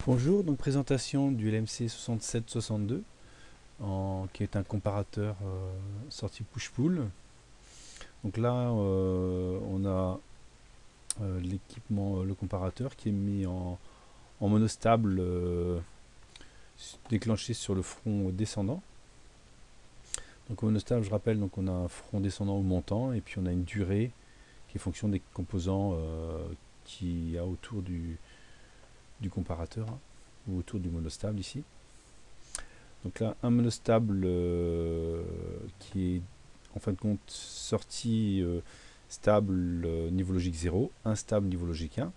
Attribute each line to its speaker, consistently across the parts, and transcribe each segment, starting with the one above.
Speaker 1: Bonjour, donc présentation du LMC 6762 qui est un comparateur sorti push-pull. Donc là on a l'équipement, le comparateur qui est mis en monostable déclenché sur le front descendant. Donc au monostable, je rappelle, donc on a un front descendant ou montant et puis on a une durée qui est fonction des composants qu'il y a autour du comparateur ou autour du monostable ici. Donc là, un monostable qui est en fin de compte sorti stable niveau logique 0, instable niveau logique 1,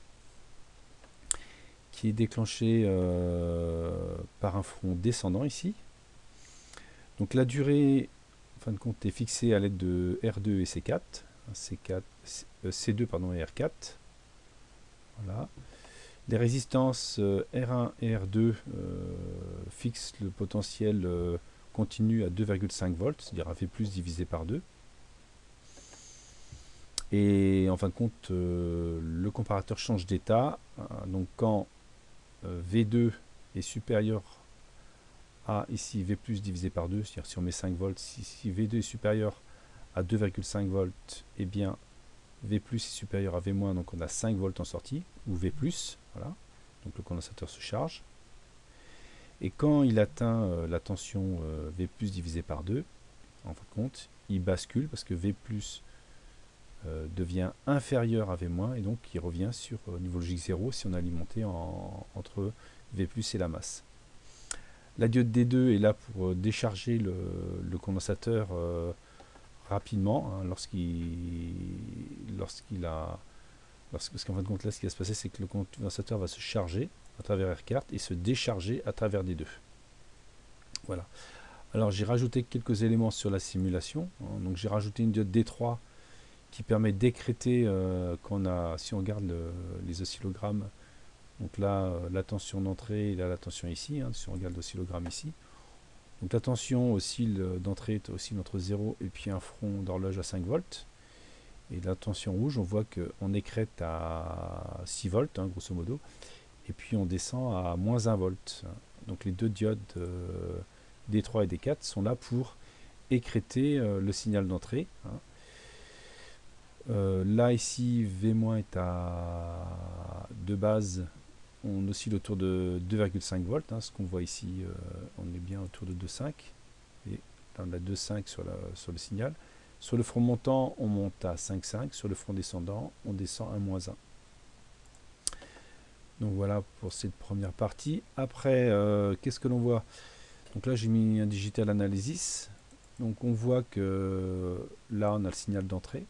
Speaker 1: qui est déclenché par un front descendant ici. Donc la durée, en fin de compte, est fixée à l'aide de R2 et C4, C2 pardon, et R4. Voilà. Les résistances R1 et R2 fixent le potentiel continu à 2,5 volts, c'est-à-dire à V plus divisé par 2. Et en fin de compte, le comparateur change d'état. Donc quand V2 est supérieur à ici V plus divisé par 2, c'est-à-dire si on met 5 volts, si V2 est supérieur à 2,5 volts, et bien V plus est supérieur à V moins, donc on a 5 volts en sortie, ou V plus, voilà. Donc le condensateur se charge. Et quand il atteint la tension V plus divisé par 2, en fin de compte, il bascule parce que V plus devient inférieur à V moins et donc il revient sur niveau logique 0 si on a alimenté entre V plus et la masse. La diode D2 est là pour décharger le condensateur rapidement hein, parce qu'en fin de compte là ce qui va se passer c'est que le condensateur va se charger à travers R4 et se décharger à travers D2. Voilà. Alors j'ai rajouté quelques éléments sur la simulation. Hein. Donc j'ai rajouté une diode D3 qui permet d'écréter si on regarde les oscillogrammes, donc là la tension d'entrée et là la tension ici, hein, si on regarde l'oscillogramme ici. Donc la tension d'entrée oscille entre 0 et puis un front d'horloge à 5 volts. Et la tension rouge, on voit qu'on écrète à 6 volts, hein, grosso modo, et puis on descend à moins 1 volt. Donc les deux diodes D3 et D4 sont là pour écréter le signal d'entrée. Hein. Là ici V- est de base, on oscille autour de 2,5 volts, hein, ce qu'on voit ici, on est bien autour de 2,5 et là on a 2,5 sur le signal. Sur le front montant on monte à 5,5, sur le front descendant on descend à moins 1. Donc voilà pour cette première partie. Après qu'est-ce que l'on voit? Donc là j'ai mis un digital analysis, donc on voit que là on a le signal d'entrée.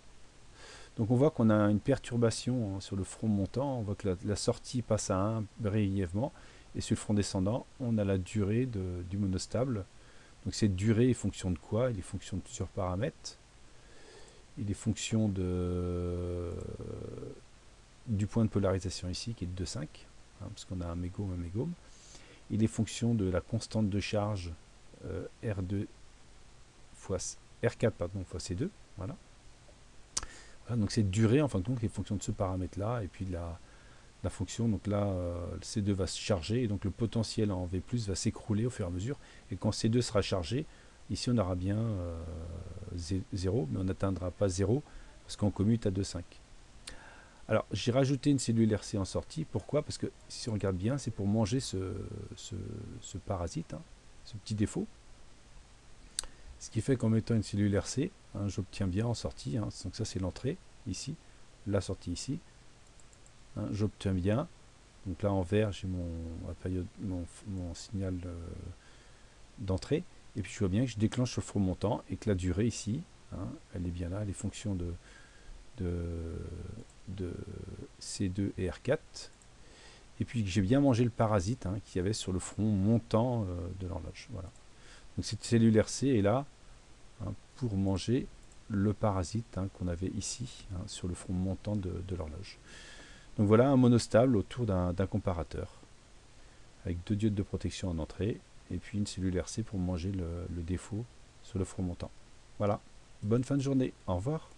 Speaker 1: Donc on voit qu'on a une perturbation hein, sur le front montant, on voit que la sortie passe à 1 brièvement, et sur le front descendant, on a la durée du monostable. Donc cette durée est fonction de quoi? Il est fonction de plusieurs paramètres. Il est fonction du point de polarisation ici, qui est de 2,5, hein, parce qu'on a un mégome, un mégome. Il est fonction de la constante de charge R2 fois R4 pardon, fois C2, voilà. Voilà, donc cette durée en fin de compte est fonction de ce paramètre là et puis la fonction, donc là C2 va se charger et donc le potentiel en V plus va s'écrouler au fur et à mesure, et quand C2 sera chargé, ici on aura bien 0, mais on n'atteindra pas 0 parce qu'on commute à 2,5. Alors j'ai rajouté une cellule RC en sortie, pourquoi? Parce que si on regarde bien, c'est pour manger ce parasite, hein, ce petit défaut. Ce qui fait qu'en mettant une cellule RC, hein, j'obtiens bien en sortie, hein, donc ça c'est l'entrée ici, la sortie ici, hein, j'obtiens bien, donc là en vert j'ai mon signal d'entrée, et puis je vois bien que je déclenche sur le front montant et que la durée ici, hein, elle est bien là, elle est fonction de C2 et R4, et puis que j'ai bien mangé le parasite hein, qu'il y avait sur le front montant de l'horloge. Voilà. Donc cette cellule RC est là hein, pour manger le parasite hein, qu'on avait ici hein, sur le front montant de l'horloge. Donc voilà un monostable autour d'un comparateur avec deux diodes de protection en entrée et puis une cellule RC pour manger le défaut sur le front montant. Voilà, bonne fin de journée, au revoir.